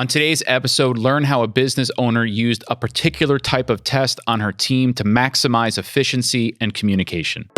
On today's episode, learn how a business owner used a particular type of test on her team to maximize efficiency and communication.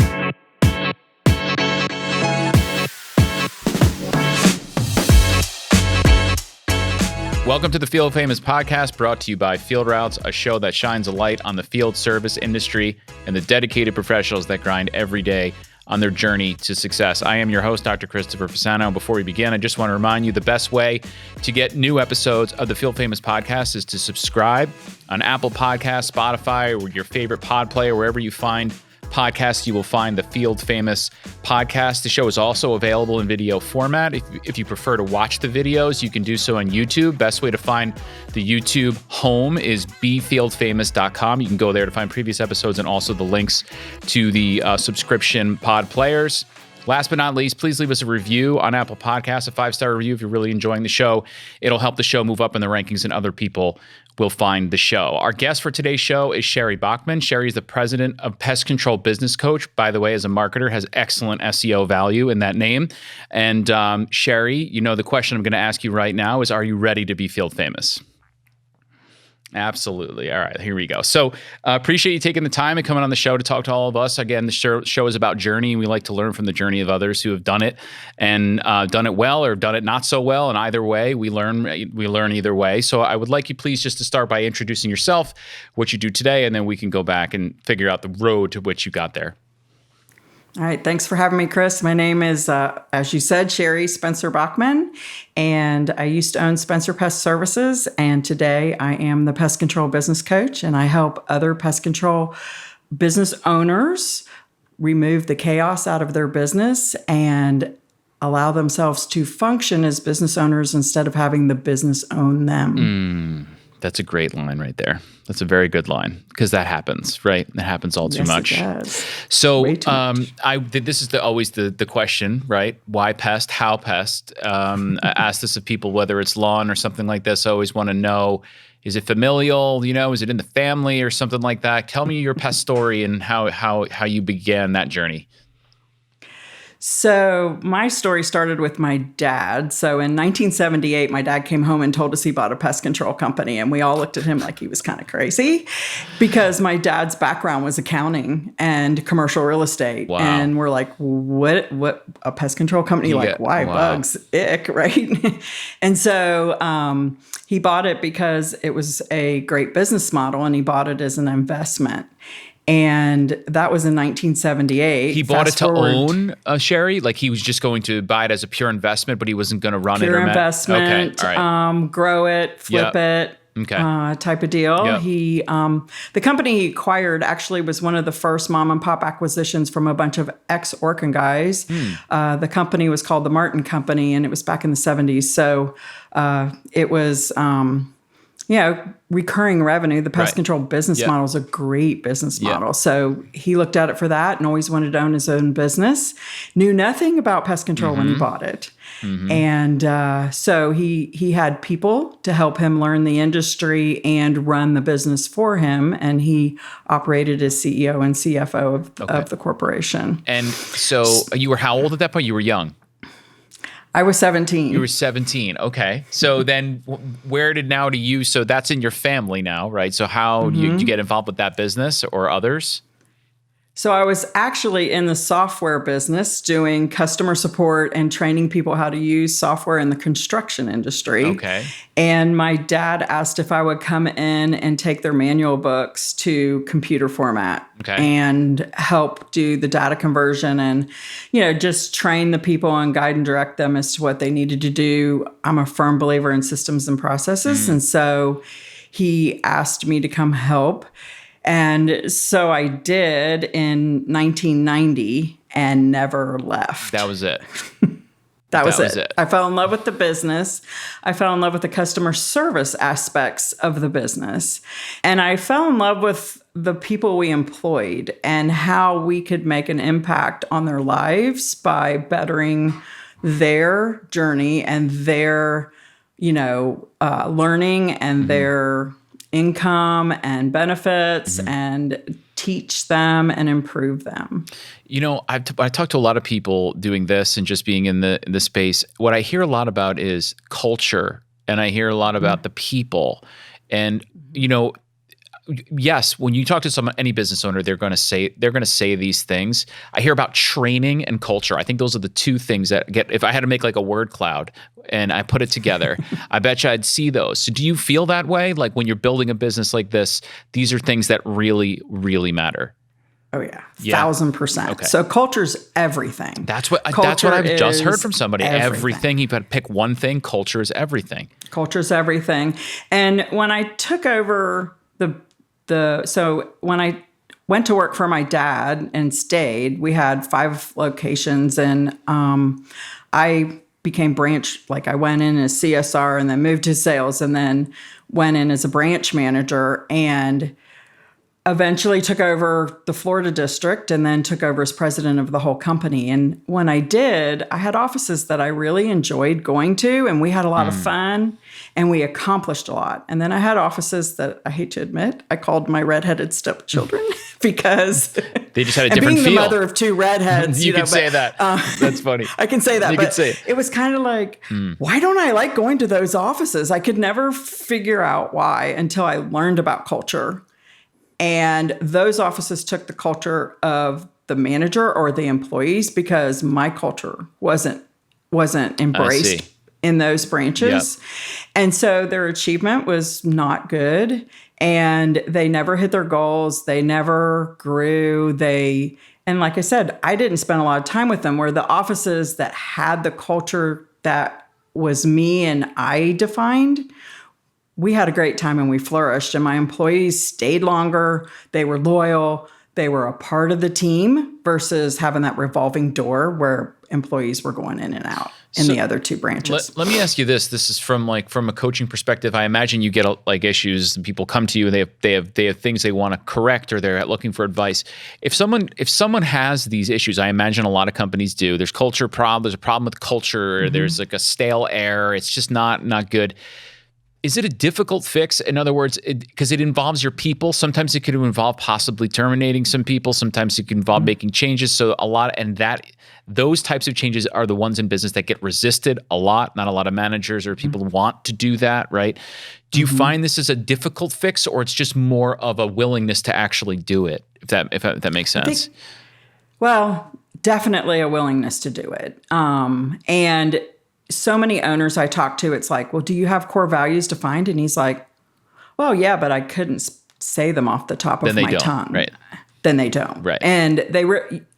Welcome to the Field Famous podcast, brought to you by FieldRoutes, a show that shines a light on the field service industry and the dedicated professionals that grind every day on their journey to success. I am your host, Dr. Christopher Fasano. Before we begin, I just want to remind you the best way to get new episodes of the Field Famous podcast is to subscribe on Apple Podcasts, Spotify, or your favorite pod player. Wherever you find podcasts, you will find the Field Famous podcast. The show is also available in video format. If you prefer to watch the videos, you can do so on YouTube. Best way to find the YouTube home is befieldfamous.com. You can go there to find previous episodes and also the links to the subscription pod players. Last but not least, please leave us a review on Apple Podcasts, a 5-star review if you're really enjoying the show. It'll help the show move up in the rankings and other people will find the show. Our guest for today's show is Sheri Bachman. Sheri is the president of Pest Control Business Coach. By the way, as a marketer, has excellent SEO value in that name. And Sheri, the question I'm going to ask you right now is, are you ready to be field famous? Absolutely. All right, here we go. So appreciate you taking the time and coming on the show to talk to all of us. Again, the show is about journey. We like to learn from the journey of others who have done it and done it well or done it not so well. And either way, we learn either way. So I would like you please just to start by introducing yourself, what you do today, and then we can go back and figure out the road to which you got there. All right. Thanks for having me, Chris. My name is, as you said, Sheri Spencer Bachman, and I used to own Spencer Pest Services, and today I am the Pest Control Business Coach, and I help other pest control business owners remove the chaos out of their business and allow themselves to function as business owners instead of having the business own them. That's a great line right there. That's a very good line because that happens, right? It happens all too much. Yes, it does. So Way too much. This is always the question, right? Why pest? How pest? I ask this of people, whether it's lawn or something like this. I always want to know, is it familial? Is it in the family or something like that? Tell me your pest story and how you began that journey. So my story started with my dad. So in 1978, my dad came home and told us he bought a pest control company. And we all looked at him like he was kind of crazy because my dad's background was accounting and commercial real estate. Wow. And we're like, what a pest control company? Why? Wow. Bugs, ick, right? And so he bought it because it was a great business model and he bought it as an investment. And that was in 1978. He bought it to own, Sheri? Like he was just going to buy it as a pure investment, but he wasn't going to run it or investment, okay, all right. Grow it, flip it, type of deal. Yep. He, the company he acquired actually was one of the first mom and pop acquisitions from a bunch of ex-Orkin guys. The company was called the Martin Company, and it was back in the 70s. So it was... recurring revenue. The pest control business model is a great business model. So he looked at it for that and always wanted to own his own business. Knew nothing about pest control when he bought it. And so he had people to help him learn the industry and run the business for him. And he operated as CEO and CFO of the corporation. And so you were how old at that point? You were young. I was 17. You were 17. Okay. So then where did now to you? So that's in your family now, right? So how do you get involved with that business or others? So I was actually in the software business doing customer support and training people how to use software in the construction industry. Okay. And my dad asked if I would come in and take their manual books to computer format and help do the data conversion and, just train the people and guide and direct them as to what they needed to do. I'm a firm believer in systems and processes. And so he asked me to come help. And so I did in 1990 and never left. That was it. That was it. I fell in love with the business. I fell in love with the customer service aspects of the business. And I fell in love with the people we employed and how we could make an impact on their lives by bettering their journey and their, learning and their income and benefits and teach them and improve them. I talk to a lot of people doing this and just being in the space. What I hear a lot about is culture and I hear a lot about the people. And, you know, yes, when you talk to any business owner, they're going to say these things. I hear about training and culture. I think those are the two things that if I had to make like a word cloud and I put it together, I bet you I'd see those. So do you feel that way? Like when you're building a business like this, these are things that really, really matter. Oh yeah. 1,000%. Okay. So culture's everything. That's what I've just heard from somebody. Everything. You've got to pick one thing. Culture is everything. Culture's everything. And when I took over so when I went to work for my dad and stayed, we had 5 locations, and I became I went in as CSR and then moved to sales and then went in as a branch manager and eventually took over the Florida district and then took over as president of the whole company. And when I did, I had offices that I really enjoyed going to, and we had a lot of fun and we accomplished a lot. And then I had offices that I hate to admit, I called my redheaded stepchildren because they just had a different being feel. The mother of 2 redheads. You can say that. That's funny. I can say that. You can say it. It was kind of like, why don't I like going to those offices? I could never figure out why until I learned about culture. And those offices took the culture of the manager or the employees because my culture wasn't embraced in those branches. Yep. And so their achievement was not good. And they never hit their goals. They never grew. And like I said, I didn't spend a lot of time with them, where the offices that had the culture that was me and I defined, we had a great time and we flourished, and my employees stayed longer. They were loyal. They were a part of the team versus having that revolving door where employees were going in and out in the other 2 branches. Let me ask you this. This is from a coaching perspective. I imagine you get like issues and people come to you and they have things they want to correct or they're looking for advice. If someone has these issues, I imagine a lot of companies do. There's culture problem. There's a problem with culture. Mm-hmm. There's like a stale air. It's just not good. Is it a difficult fix? In other words, because it involves your people. Sometimes it could involve possibly terminating some people. Sometimes it can involve making changes. So those types of changes are the ones in business that get resisted a lot. Not a lot of managers or people want to do that, right? Do you find this is a difficult fix, or it's just more of a willingness to actually do it? If that makes sense. Definitely a willingness to do it. And so many owners I talk to, it's like, well, do you have core values defined? And he's like, well, yeah, but I couldn't say them off the top of my tongue. Right. Then they don't. Right. And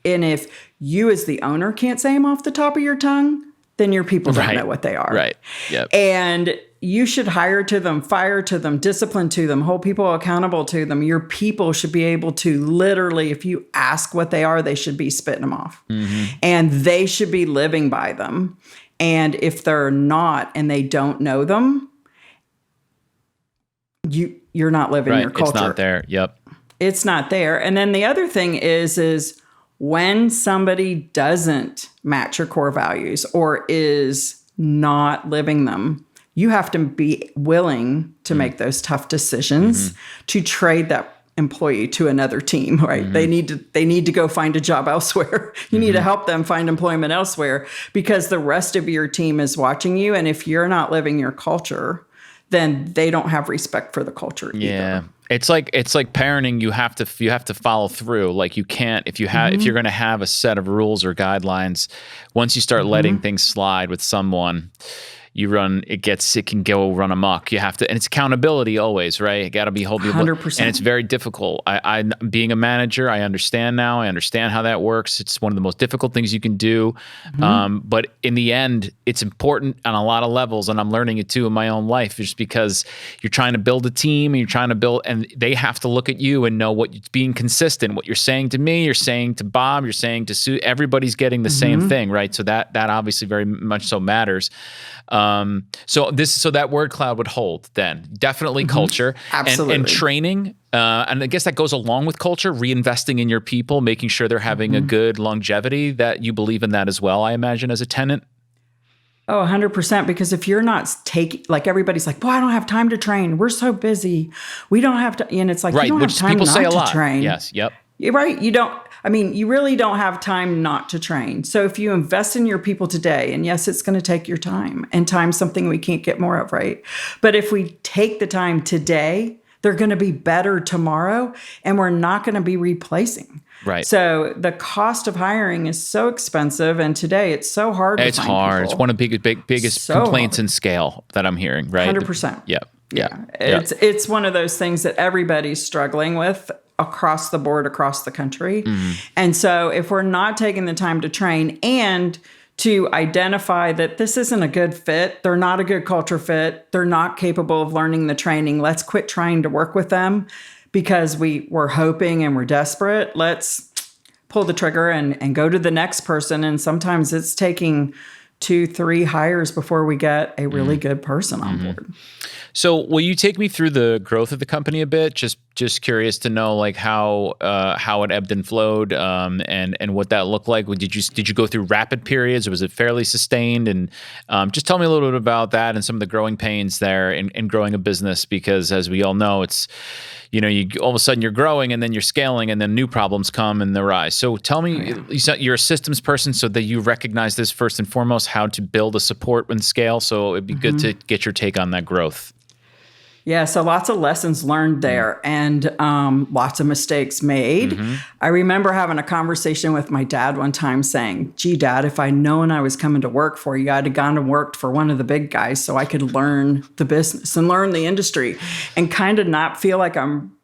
if you as the owner can't say them off the top of your tongue, then your people don't know what they are. Right. Yep. And you should hire to them, fire to them, discipline to them, hold people accountable to them. Your people should be able to literally, if you ask what they are, they should be spitting them off. Mm-hmm. And they should be living by them. And if they're not and they don't know them, you're not living your culture. It's not there. Yep. It's not there. And then the other thing is when somebody doesn't match your core values or is not living them, you have to be willing to make those tough decisions to trade that employee to another team, right? Mm-hmm. They need to go find a job elsewhere. You need to help them find employment elsewhere because the rest of your team is watching you. And if you're not living your culture, then they don't have respect for the culture either. Yeah. It's like parenting. You have to follow through. Like you can't, if you're going to have a set of rules or guidelines, once you start letting things slide with someone, it can go run amok. You have to, and it's accountability always, right? You got to be holding 100%. And it's very difficult. I being a manager, I understand now. I understand how that works. It's one of the most difficult things you can do. But in the end, it's important on a lot of levels. And I'm learning it too in my own life, just because you're trying to build a team and you're trying to build, and they have to look at you and know being consistent. What you're saying to me, you're saying to Bob, you're saying to Sue, everybody's getting the same thing, right? So that obviously very much so matters. So that word cloud would hold then. Definitely culture. Absolutely. And training. And I guess that goes along with culture, reinvesting in your people, making sure they're having a good longevity, that you believe in that as well, I imagine, as a tenant. Oh, 100%. Because if you're not like everybody's like, well, I don't have time to train. We're so busy. We don't have to. And it's like, you don't have time not to train. Yes. Yep. You're right. You really don't have time not to train. So if you invest in your people today, and yes, it's going to take your time, and time's something we can't get more of, right? But if we take the time today, they're going to be better tomorrow, and we're not going to be replacing. Right. So the cost of hiring is so expensive, and today it's so hard to find people. It's one of the biggest complaints in scale that I'm hearing, right? 100%. Yeah. It's one of those things that everybody's struggling with across the board, across the country. Mm-hmm. And so if we're not taking the time to train and to identify that this isn't a good fit, they're not a good culture fit, they're not capable of learning the training, let's quit trying to work with them because we're hoping and we're desperate. Let's pull the trigger and go to the next person. And sometimes it's taking 2-3 hires before we get a really good person on board. So will you take me through the growth of the company a bit? Just curious to know like how it ebbed and flowed, and what that looked like. Did you go through rapid periods, or was it fairly sustained? And just tell me a little bit about that and some of the growing pains there in growing a business, because as we all know, it's, you all of a sudden you're growing and then you're scaling and then new problems come and they rise. So tell me, you're a systems person, so that you recognize this first and foremost, how to build a support and scale. So it'd be good to get your take on that growth. Yeah, so lots of lessons learned there and lots of mistakes made. I remember having a conversation with my dad one time saying, gee, Dad, if I'd known I was coming to work for you, I'd have gone and worked for one of the big guys so I could learn the business and learn the industry and kind of not feel like I'm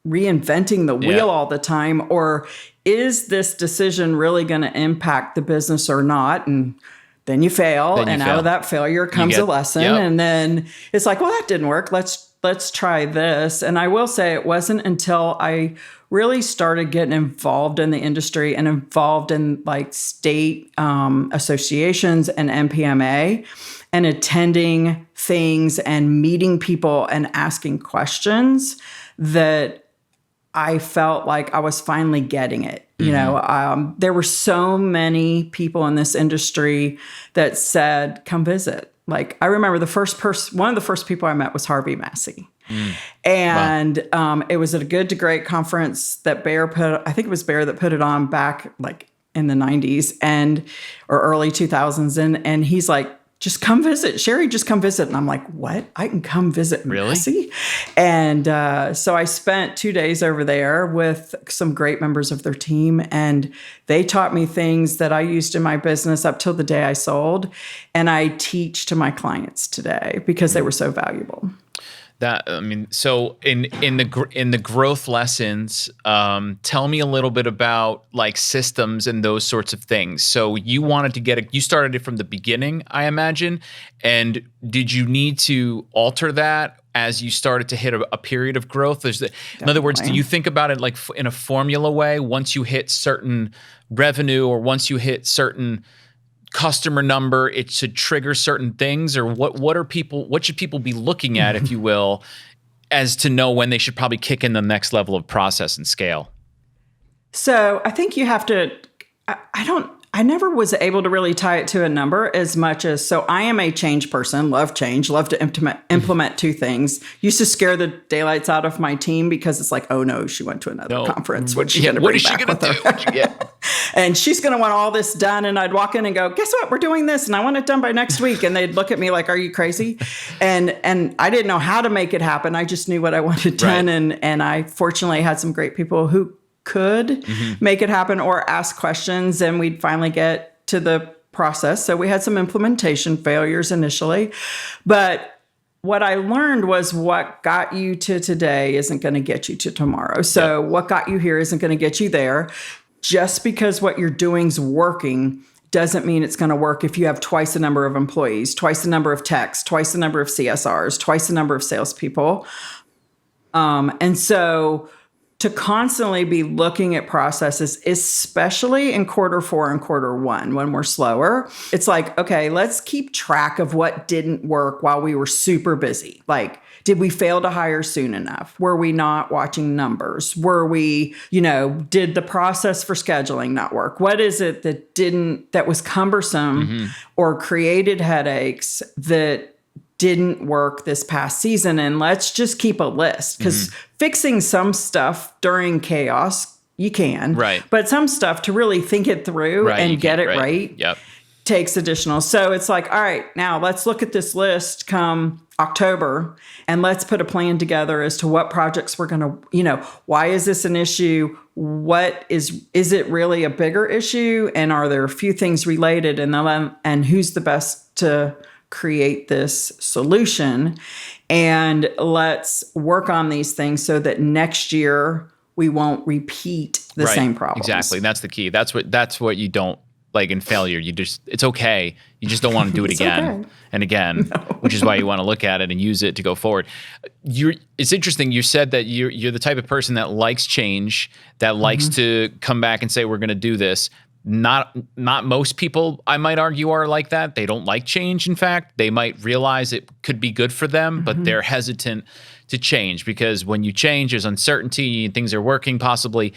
reinventing the wheel all the time. Or is this decision really going to impact the business or not? And then you fail, out of that failure comes a lesson. And then it's like, well, that didn't work. Let's try this. And I will say it wasn't until I really started getting involved in the industry and involved in like state associations and NPMA and attending things and meeting people and asking questions that I felt like I was finally getting it. There were so many people in this industry that said, come visit. Like, I remember one of the first people I met was Harvey Massey. And it was at a Good to Great conference that I think it was Bear that put it on back like in the 90s or early 2000s. And he's like, just come visit. Sheri, just come visit. And I'm like, what? I can come visit Massey? And so I spent 2 days over there with some great members of their team. And they taught me things that I used in my business up till the day I sold. And I teach to my clients today because they were so valuable. So in the growth lessons, tell me a little bit about like systems and those sorts of things. So you wanted to you started it from the beginning, I imagine. And did you need to alter that as you started to hit a period of growth? In other words, do you think about it like in a formula way? Once you hit certain revenue or once you hit certain customer number, it should trigger certain things, or what should people be looking at, if you will, as to know when they should probably kick in the next level of process and scale? So I think you have to, I never was able to really tie it to a number as much as, so I am a change person, love change, love to implement two things. Used to scare the daylights out of my team because it's like, oh no, she went to another conference. What is she going to do? And she's going to want all this done. And I'd walk in and go, guess what? We're doing this. And I want it done by next week. And they'd look at me like, are you crazy? And I didn't know how to make it happen. I just knew what I wanted done. Right. And I fortunately had some great people who could make it happen or ask questions, and we'd finally get to the process. So we had some implementation failures initially, but what I learned was what got you to today isn't going to get you to tomorrow. So what got you here isn't going to get you there. Just because what you're doing's working doesn't mean it's going to work if you have twice the number of employees, twice the number of techs, twice the number of CSRs, twice the number of salespeople. And so to constantly be looking at processes, especially in Q4 and Q1 when we're slower, it's like, okay, let's keep track of what didn't work while we were super busy. Like, did we fail to hire soon enough? Were we not watching numbers? Were we, did the process for scheduling not work? What is it that was cumbersome or created headaches that didn't work this past season? And let's just keep a list, because fixing some stuff during chaos, you can. Right. But some stuff to really think it through and get it right takes additional. So it's like, all right, now let's look at this list come October and let's put a plan together as to what projects we're going to, why is this an issue? What is it really a bigger issue? And are there a few things related? And who's the best to create this solution? And let's work on these things so that next year we won't repeat the same problems. Exactly. That's the key. That's what you don't like in failure. It's okay. You just don't want to do it again and again, which is why you want to look at it and use it to go forward. It's interesting. You said that you're the type of person that likes change, that likes to come back and say, we're going to do this. Not most people, I might argue, are like that. They don't like change. In fact, they might realize it could be good for them, but they're hesitant to change because when you change, there's uncertainty and things are working possibly.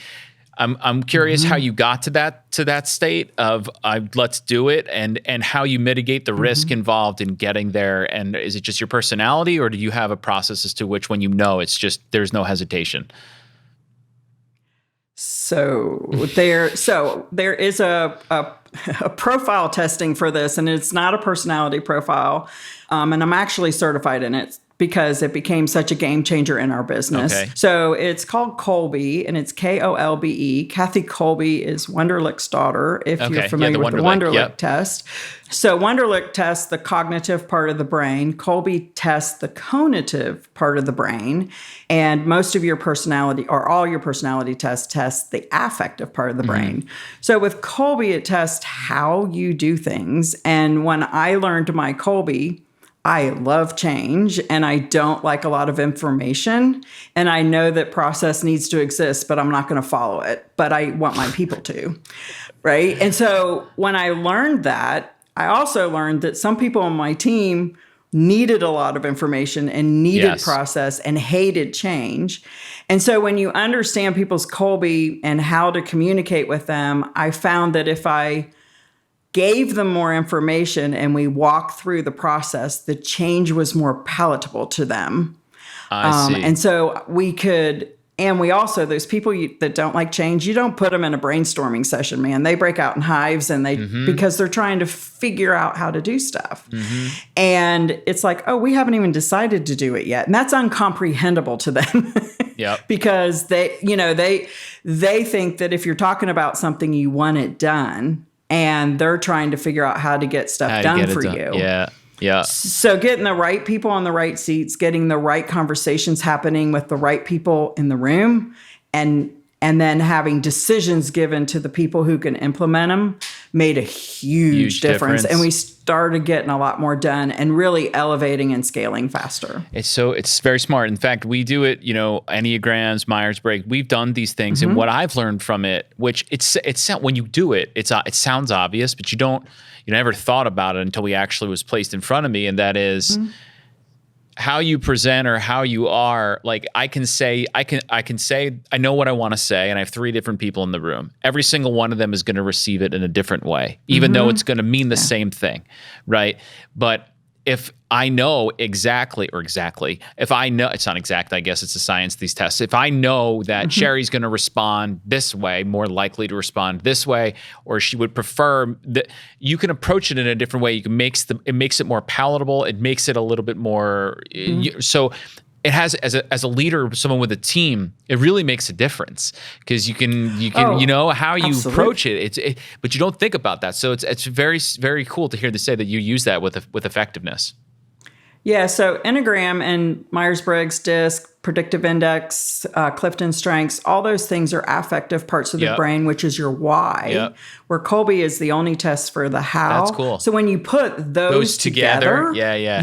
I'm curious how you got to that state of let's do it and how you mitigate the risk involved in getting there. And is it just your personality, or do you have a process as to which when it's just there's no hesitation? So there is a profile testing for this, and it's not a personality profile, and I'm actually certified in it because it became such a game changer in our business. Okay. So it's called Kolbe, and it's Kolbe. Kathy Kolbe is Wunderlich's daughter, if you're familiar with the Wunderlich test. So Wunderlich tests the cognitive part of the brain. Kolbe tests the conative part of the brain. And most of your personality, or all your personality tests, test the affective part of the brain. So with Kolbe, it tests how you do things. And when I learned my Kolbe, I love change and I don't like a lot of information. And I know that process needs to exist, but I'm not going to follow it. But I want my people to, right? And so when I learned that, I also learned that some people on my team needed a lot of information and needed process and hated change. And so when you understand people's Kolbe and how to communicate with them, I found that if I gave them more information and we walked through the process, the change was more palatable to them. I see. And so we also, those people that don't like change, you don't put them in a brainstorming session, man. They break out in hives and because they're trying to figure out how to do stuff. And it's like, oh, we haven't even decided to do it yet. And that's uncomprehendable to them. Because they think that if you're talking about something, you want it done. And they're trying to figure out how to get stuff done for you. Yeah. So getting the right people on the right seats, getting the right conversations happening with the right people in the room, and then having decisions given to the people who can implement them made a huge difference. And we started getting a lot more done and really elevating and scaling faster. It's very smart. In fact, we do it, Enneagrams, Myers-Briggs, we've done these things. And what I've learned from it, which it's when you do it, it sounds obvious, but you never thought about it until we actually was placed in front of me. And that is how you present or how you are. Like I can say, I know what I want to say, and I have 3 different people in the room. Every single one of them is going to receive it in a different way, even though it's going to mean the same thing, right? But if I know if I know, it's not exact, I guess it's a science, these tests. If I know that Sheri's going to respond this way, more likely to respond this way, or she would prefer that, you can approach it in a different way. It makes it more palatable. It makes it a little bit more, so it has, as a leader, someone with a team, it really makes a difference because you can how you approach it. But you don't think about that. So it's very, very cool to hear to say that you use that with effectiveness. Yeah, so Enneagram and Myers-Briggs, DISC, Predictive Index, Clifton Strengths, all those things are affective parts of the brain, which is your why, where Kolbe is the only test for the how. That's cool. So when you put those together,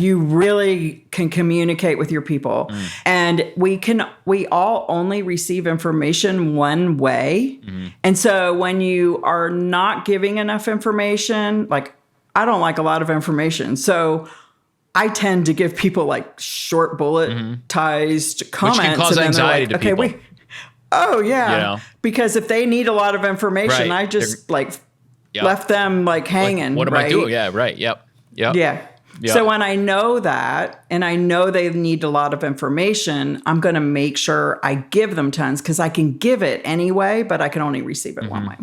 you really can communicate with your people. And we all only receive information one way. And so when you are not giving enough information, like I don't like a lot of information. So I tend to give people like short bulletized comments. Which can cause anxiety to people. Because if they need a lot of information, I just left them like hanging. What am I doing? Yeah, right. Yep. Yeah. Yep. So when I know that, and I know they need a lot of information, I'm going to make sure I give them tons, because I can give it anyway, but I can only receive it one way.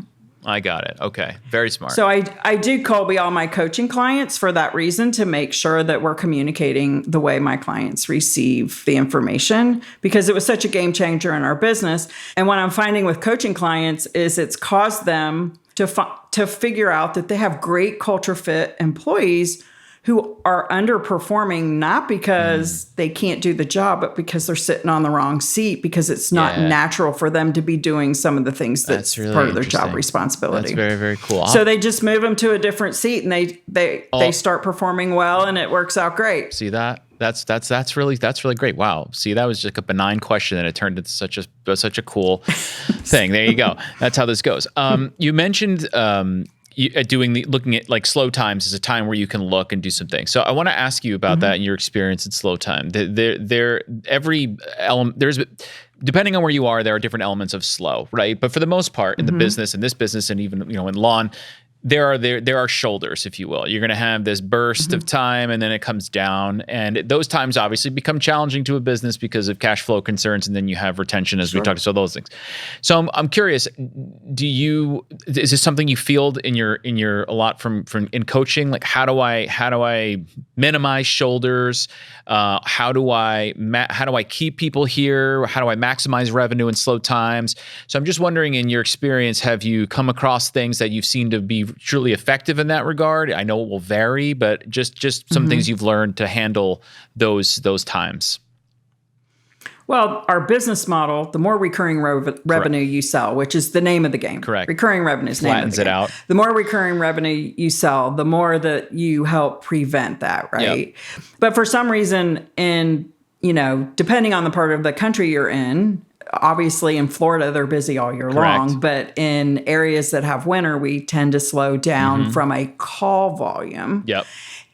I got it. Okay. Very smart. So I do Colby all my coaching clients for that reason, to make sure that we're communicating the way my clients receive the information, because it was such a game changer in our business. And what I'm finding with coaching clients is it's caused them to figure out that they have great culture fit employees who are underperforming, not because they can't do the job, but because they're sitting on the wrong seat, because it's not natural for them to be doing some of the things that's really part of their job responsibility. That's very, very cool. So they just move them to a different seat, and they start performing well, and it works out great. See that? That's really great. Wow. See, that was just a benign question, and it turned into such a cool thing. There you go. That's how this goes. You mentioned looking at like slow times as a time where you can look and do some things. So I want to ask you about that and your experience in slow time. Every element, depending on where you are, there are different elements of slow, right? But for the most part, in the business, in this business, and even in lawn, there are shoulders, if you will. You're going to have this burst of time, and then it comes down. And those times obviously become challenging to a business because of cash flow concerns, and then you have retention, as we talked. So those things. So I'm curious, is this something you field in your a lot from in coaching? Like, how do I minimize shoulders? How do I keep people here? How do I maximize revenue in slow times? So I'm just wondering, in your experience, have you come across things that you've seen to be truly effective in that regard? I know it will vary, but just some things you've learned to handle those times. Well, our business model, the more recurring revenue you sell, which is the name of the game. Correct. Recurring revenue is the name of the game. Flattens it out. The more recurring revenue you sell, the more that you help prevent that, right? Yep. But for some reason, depending on the part of the country you're in, obviously in Florida, they're busy all year long, but in areas that have winter, we tend to slow down from a call volume. Yep.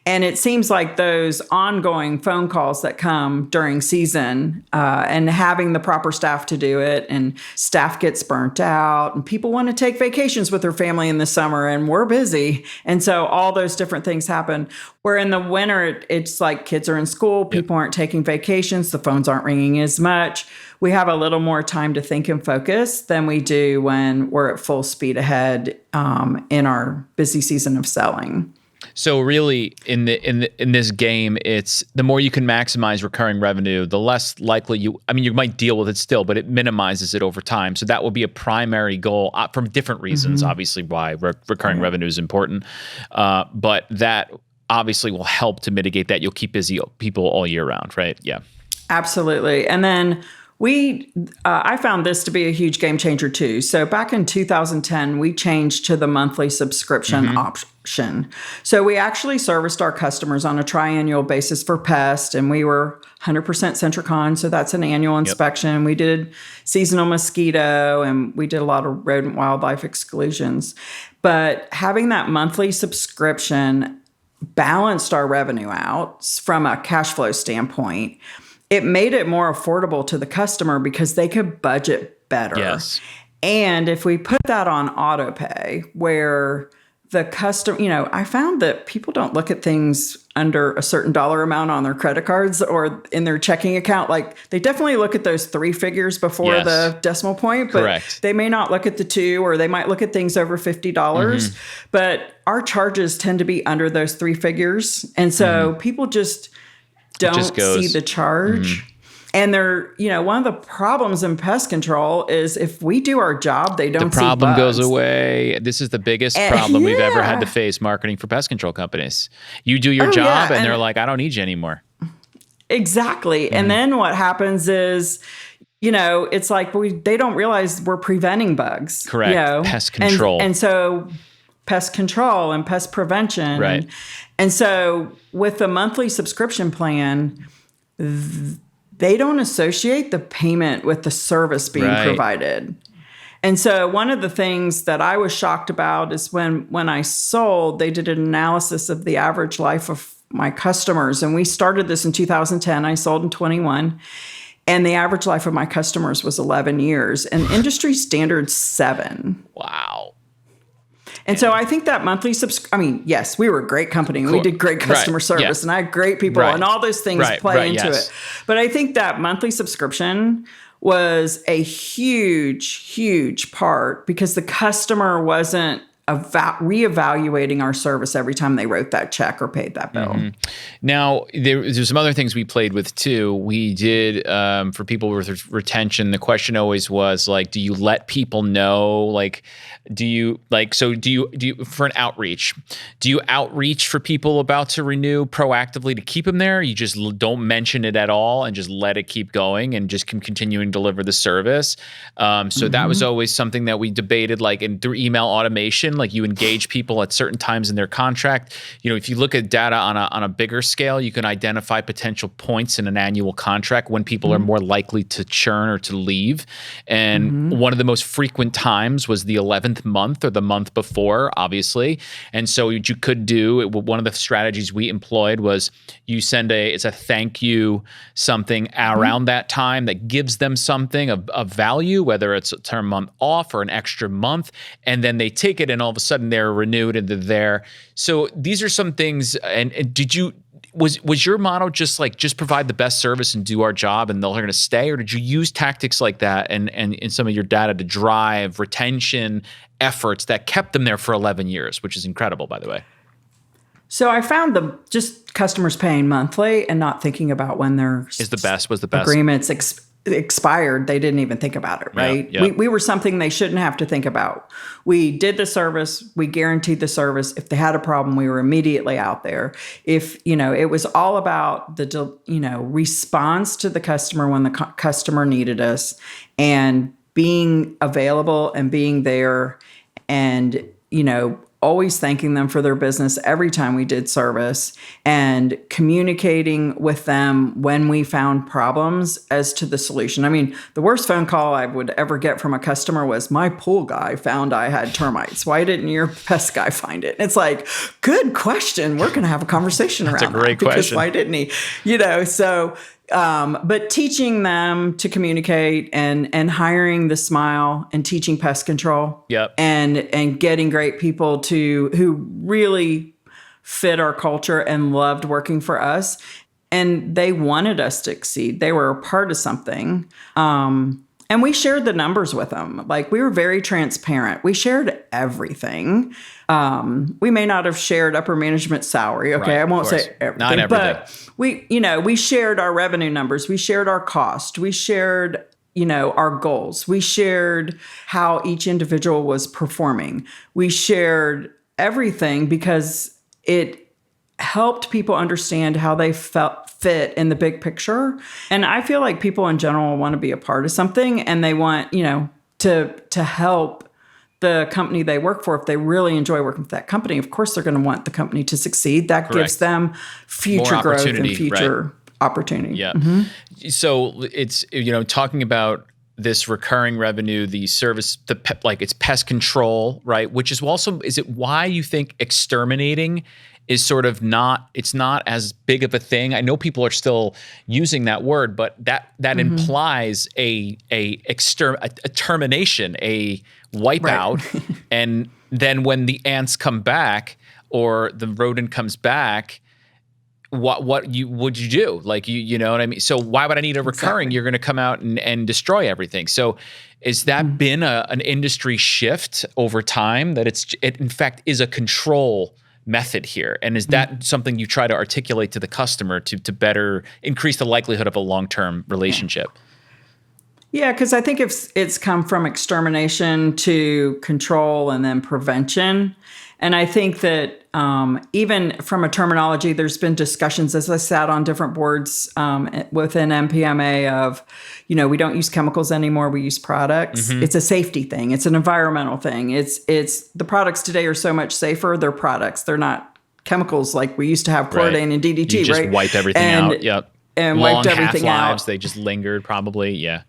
And it seems like those ongoing phone calls that come during season and having the proper staff to do it, and staff gets burnt out, and people want to take vacations with their family in the summer, and we're busy. And so all those different things happen. Where in the winter, it's like kids are in school, people aren't taking vacations, the phones aren't ringing as much. We have a little more time to think and focus than we do when we're at full speed ahead in our busy season of selling. So really, in this game, it's the more you can maximize recurring revenue, the less likely you might deal with it still, but it minimizes it over time. So that will be a primary goal from different reasons, obviously, why recurring revenue is important. But that obviously will help to mitigate that. You'll keep busy people all year round, right? Yeah. Absolutely. And then I found this to be a huge game changer too. So back in 2010, we changed to the monthly subscription option. So we actually serviced our customers on a triannual basis for pest, and we were 100% Centricon. So that's an annual inspection. We did seasonal mosquito, and we did a lot of rodent wildlife exclusions. But having that monthly subscription balanced our revenue out from a cash flow standpoint. It made it more affordable to the customer because they could budget better. Yes. And if we put that on auto pay, where the customer, I found that people don't look at things under a certain dollar amount on their credit cards or in their checking account. Like, they definitely look at those 3 figures before the decimal point, but they may not look at the 2, or they might look at things over $50. But our charges tend to be under those 3 figures. And so people just don't see the charge. And they're, one of the problems in pest control is if we do our job, they don't see bugs. The problem goes away. This is the biggest problem we've ever had to face marketing for pest control companies. You do your job and they're like, I don't need you anymore. Exactly. And then what happens is, it's like they don't realize we're preventing bugs. Correct. Pest control. And so pest control and pest prevention. Right. And so with the monthly subscription plan, they don't associate the payment with the service being provided. And so one of the things that I was shocked about is when I sold, they did an analysis of the average life of my customers. And we started this in 2010. I sold in 21. And the average life of my customers was 11 years. And industry standard 7. Wow. And so I think that monthly yes, we were a great company and we did great customer service and I had great people and all those things play into it. But I think that monthly subscription was a huge, huge part because the customer wasn't reevaluating our service every time they wrote that check or paid that bill. Now, there's some other things we played with too. We did, for people with retention, the question always was like, do you let people know? Like, do you for an outreach, do you outreach for people about to renew proactively to keep them there? You just don't mention it at all and just let it keep going and just continue and deliver the service. So that was always something that we debated, like through email automation. Like you engage people at certain times in their contract. If you look at data on a bigger scale, you can identify potential points in an annual contract when people are more likely to churn or to leave. And one of the most frequent times was the 11th month or the month before, obviously. And so what you could do, one of the strategies we employed was you send it's a thank you something around that time that gives them something of value, whether it's a term month off or an extra month, and then they take it and all of a sudden they're renewed and they're there. So these are some things. And was your motto just provide the best service and do our job and they're going to stay, or did you use tactics like that and in some of your data to drive retention efforts that kept them there for 11 years, which is incredible, by the way? So I found just customers paying monthly and not thinking about when their agreements expired. They didn't even think about it, right? Yeah. We were something they shouldn't have to think about. We did the service. We guaranteed the service. If they had a problem, we were immediately out there. If, it was all about the, response to the customer when the customer needed us and being available and being there and, always thanking them for their business every time we did service and communicating with them when we found problems as to the solution. I mean, the worst phone call I would ever get from a customer was, my pool guy found I had termites. Why didn't your pest guy find it? And it's like, good question. We're going to have a conversation around that. That's a great question. Because why didn't he? But teaching them to communicate and hiring the smile and teaching pest control and getting great people who really fit our culture and loved working for us. And they wanted us to exceed. They were a part of something. And we shared the numbers with them. Like, we were very transparent. We shared everything. We may not have shared upper management salary. Okay. Right, I won't say everything. Not everything. But we shared our revenue numbers. We shared our cost. We shared, our goals. We shared how each individual was performing. We shared everything because it helped people understand how they fit in the big picture. And I feel like people in general want to be a part of something, and they want, to help the company they work for. If they really enjoy working with that company, of course, they're going to want the company to succeed. That gives them future growth and future opportunity. Yeah. So it's, talking about this recurring revenue, the service, it's pest control, right? Which is also, is it why you think exterminating is sort of it's not as big of a thing? I know people are still using that word, but that implies a termination, a wipeout. Right. And then when the ants come back or the rodent comes back, what would you do? Like, you know what I mean? So why would I need a recurring? Exactly. You're going to come out and destroy everything. So has that been an industry shift over time, that it in fact is a control method here? And is that something you try to articulate to the customer to better increase the likelihood of a long-term relationship? Yeah, because I think it's come from extermination to control and then prevention. And I think that even from a terminology, there's been discussions as I sat on different boards within MPMA of, we don't use chemicals anymore. We use products. Mm-hmm. It's a safety thing. It's an environmental thing. It's the products today are so much safer. They're products. They're not chemicals like we used to have chlordane and DDT, you just right? Wiped everything out. Yep. And long wiped everything out. They just lingered probably. Yeah.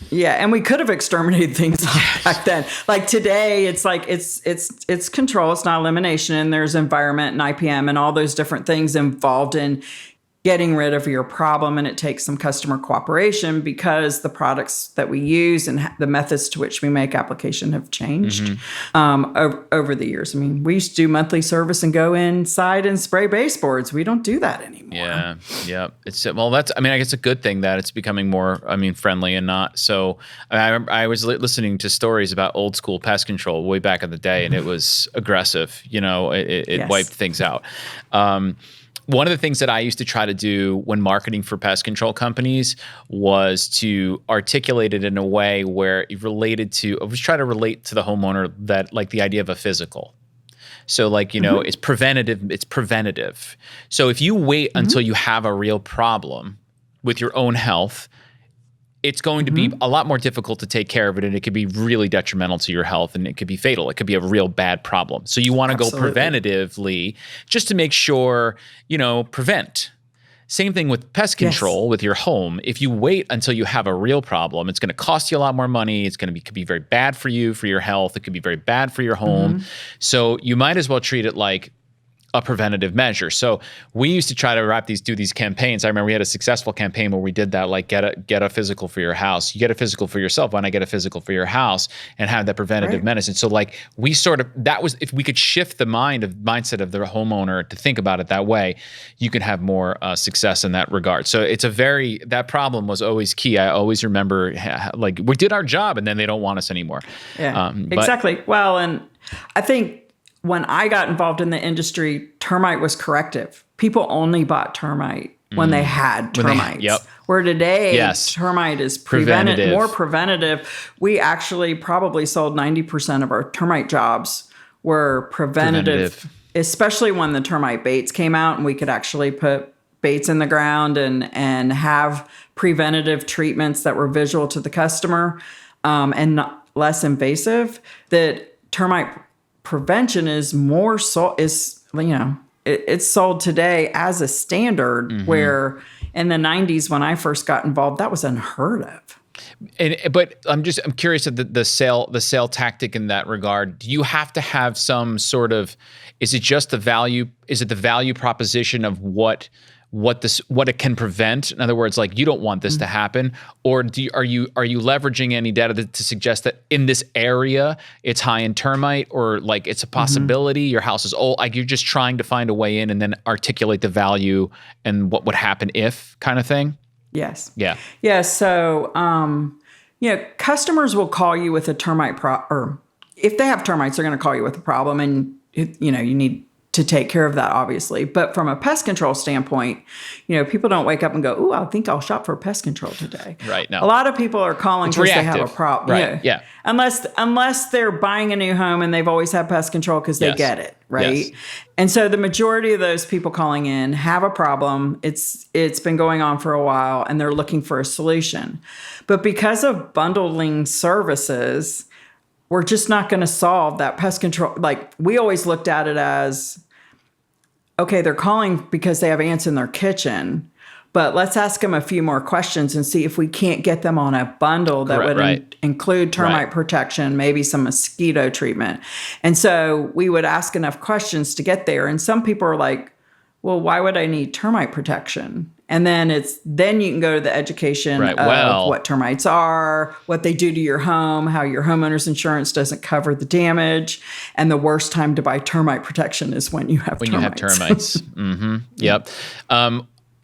Yeah, and we could have exterminated things back then. Like today, it's like it's control, it's not elimination, and there's environment and IPM and all those different things involved in getting rid of your problem, and it takes some customer cooperation because the products that we use and the methods to which we make application have changed over the years. I mean, we used to do monthly service and go inside and spray baseboards. We don't do that anymore. Yeah. That's, I guess a good thing that it's becoming more, friendly and not so. I was listening to stories about old school pest control way back in the day, and it was aggressive. It wiped things out. One of the things that I used to try to do when marketing for pest control companies was to articulate it in a way where it related to, I was trying to relate to the homeowner that, like, the idea of a physical. So, like, it's preventative. So if you wait until you have a real problem with your own health, it's going to be a lot more difficult to take care of it, and it could be really detrimental to your health, and it could be fatal. It could be a real bad problem. So you want to go preventatively just to make sure, prevent. Same thing with pest control with your home. If you wait until you have a real problem, it's going to cost you a lot more money. It's going to could be very bad for you, for your health. It could be very bad for your home. So you might as well treat it like a preventative measure. So we used to try to do these campaigns. I remember we had a successful campaign where we did that, like get a physical for your house. You get a physical for yourself. Why not get a physical for your house and have that preventative medicine? So, like, we that was, if we could shift the mindset of the homeowner to think about it that way, you could have more success in that regard. So that problem was always key. I always remember, like, we did our job and then they don't want us anymore. Yeah, exactly. Well, and I think when I got involved in the industry, termite was corrective. People only bought termite when they had termites. Where today, termite is more preventative. We actually probably sold 90% of our termite jobs were preventative, especially when the termite baits came out and we could actually put baits in the ground and have preventative treatments that were visual to the customer and less invasive. That termite prevention is more it's sold today as a standard, where in the 90s when I first got involved, that was unheard of. But I'm curious of the sale tactic in that regard. Do you have to have some sort of, is it just the value proposition of what it can prevent? In other words, like, you don't want this to happen, or are you leveraging any data to suggest that in this area it's high in termite, or like it's a possibility your house is old? Like, you're just trying to find a way in and then articulate the value and what would happen if, kind of thing. Yes. Yeah. Yeah. So, customers will call you with a termite or if they have termites, they're going to call you with a problem, and you need to take care of that, obviously. But from a pest control standpoint, people don't wake up and go, "Ooh, I think I'll shop for pest control today." Right. No. A lot of people are calling because they have a problem. Right. Yeah. Unless they're buying a new home and they've always had pest control because they get it. Right. Yes. And so the majority of those people calling in have a problem. It's been going on for a while and they're looking for a solution. But because of bundling services, we're just not going to solve that pest control. Like, we always looked at it as, okay, they're calling because they have ants in their kitchen, but let's ask them a few more questions and see if we can't get them on a bundle that would include termite protection, maybe some mosquito treatment. And so we would ask enough questions to get there. And some people are like, well, why would I need termite protection? And then you can go to the education of what termites are, what they do to your home, how your homeowner's insurance doesn't cover the damage, and the worst time to buy termite protection is when you have termites. Yep.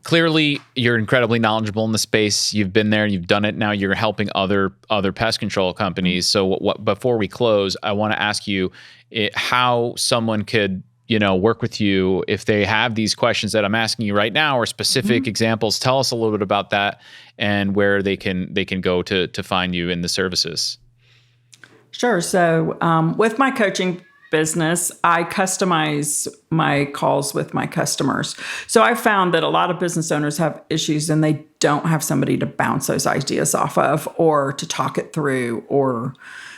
Clearly, you're incredibly knowledgeable in the space. You've been there, you've done it. Now you're helping other pest control companies. So before we close, I want to ask you how someone could work with you if they have these questions that I'm asking you right now, or specific examples. Tell us a little bit about that and where they can go to find you in the services. Sure. So with my coaching business, I customize my calls with my customers. So I found that a lot of business owners have issues and they don't have somebody to bounce those ideas off of, or to talk it through, or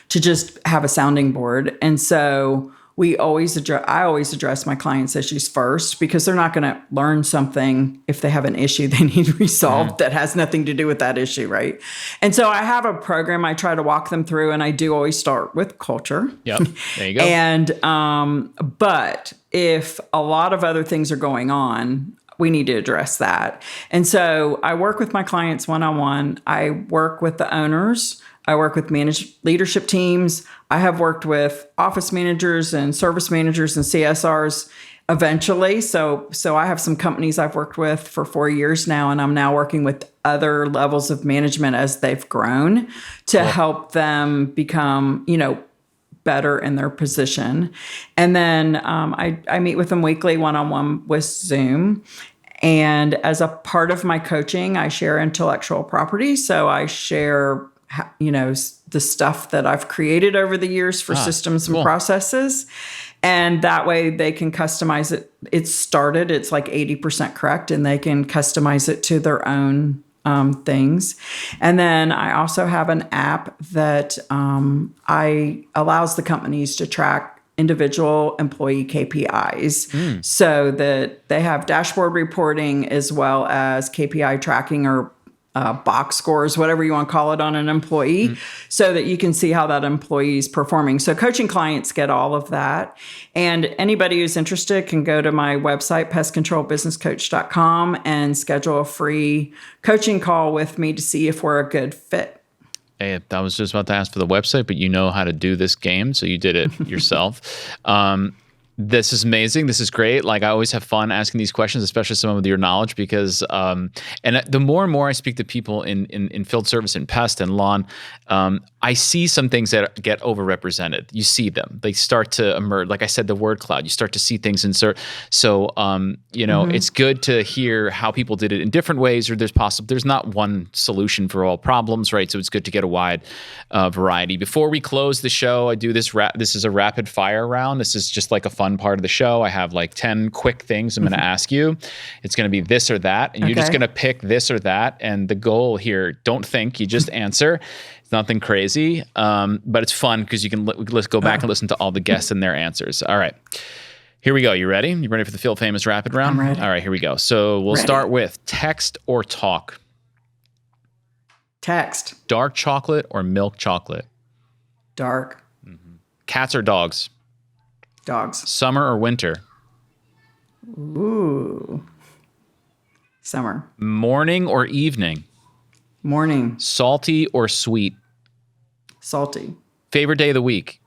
to just have a sounding board. And so I always address my clients' issues first, because they're not going to learn something if they have an issue they need resolved that has nothing to do with that issue, right? And so I have a program I try to walk them through, and I do always start with culture. Yep, there you go. And but if a lot of other things are going on, we need to address that. And so I work with my clients one-on-one. I work with the owners. I work with leadership teams. I have worked with office managers and service managers and CSRs eventually. So I have some companies I've worked with for 4 years now, and I'm now working with other levels of management as they've grown to help them become, better in their position. And then I meet with them weekly one-on-one with Zoom. And as a part of my coaching, I share intellectual property. So I share, the stuff that I've created over the years for systems and processes. And that way they can customize it. It's like 80% correct, and they can customize it to their own things. And then I also have an app that allows the companies to track individual employee KPIs so that they have dashboard reporting as well as KPI tracking or box scores, whatever you want to call it, on an employee, so that you can see how that employee is performing. So coaching clients get all of that. And anybody who's interested can go to my website, pestcontrolbusinesscoach.com, and schedule a free coaching call with me to see if we're a good fit. Hey, I was just about to ask for the website, but you know how to do this game, so you did it yourself. This is amazing. This is great. Like, I always have fun asking these questions, especially some of your knowledge, because and the more and more I speak to people in field service and pest and lawn, I see some things that get overrepresented. You see them. They start to emerge. Like I said, the word cloud, you start to see things insert. So, it's good to hear how people did it in different ways, or there's not one solution for all problems, right? So it's good to get a wide variety. Before we close the show, I do this. This is a rapid fire round. This is just like a fun part of the show. I have like 10 quick things I'm going to ask you. It's going to be this or that, and you're just going to pick this or that. And the goal here, don't think, you just answer. It's nothing crazy, but it's fun because you can let's go back and listen to all the guests and their answers. All right, here we go. You ready? You ready for the Field Famous Rapid Round? I'm ready. All right, here we go. So we'll start with text or talk. Text. Dark chocolate or milk chocolate? Dark. Cats or dogs? Dogs. Summer or winter? Ooh. Summer. Morning or evening? Morning. Salty or sweet? Salty. Favorite day of the week?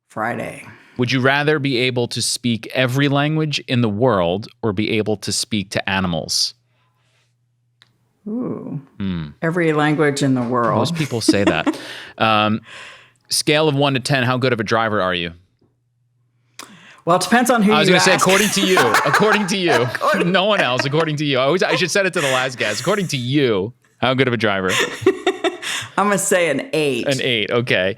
Friday. Would you rather be able to speak every language in the world or be able to speak to animals? Ooh. Every language in the world. Most people say that. Scale of 1 to 10, how good of a driver are you? Well, it depends on who you ask. I was going to say, according to you. According to you. No one else. According to you. I should set it to the last guess. According to you, how good of a driver? I'm going to say an 8. An 8, okay.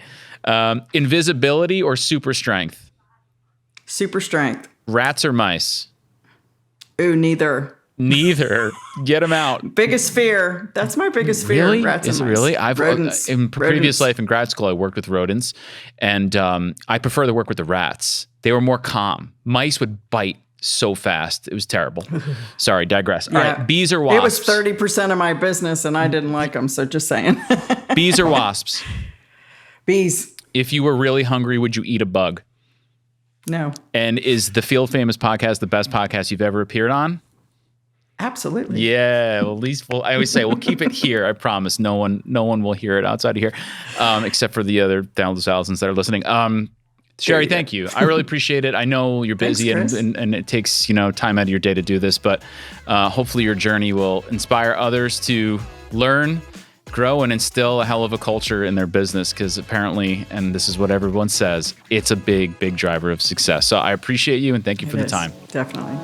Invisibility or super strength? Super strength. Rats or mice? Ooh, neither. Neither. Get them out. Biggest fear. That's my biggest fear. Really? Rats Is it and mice. really? I've rodents. In previous life in grad school, I worked with rodents, and I prefer to work with the rats. They were more calm. Mice would bite so fast. It was terrible. Sorry, digress. All right, bees or wasps? It was 30% of my business, and I didn't like them, so just saying. Bees or wasps? Bees. If you were really hungry, would you eat a bug? No. And is the Field Famous podcast the best podcast you've ever appeared on? Absolutely. Yeah, well, at least I always say we'll keep it here. I promise. No one will hear it outside of here, except for the other thousands that are listening. Sheri, thank you. I really appreciate it. I know you're busy. Thanks, and it takes time out of your day to do this, but hopefully your journey will inspire others to learn, grow, and instill a hell of a culture in their business, because apparently, and this is what everyone says, it's a big driver of success. So I appreciate you and thank you for the time. Definitely.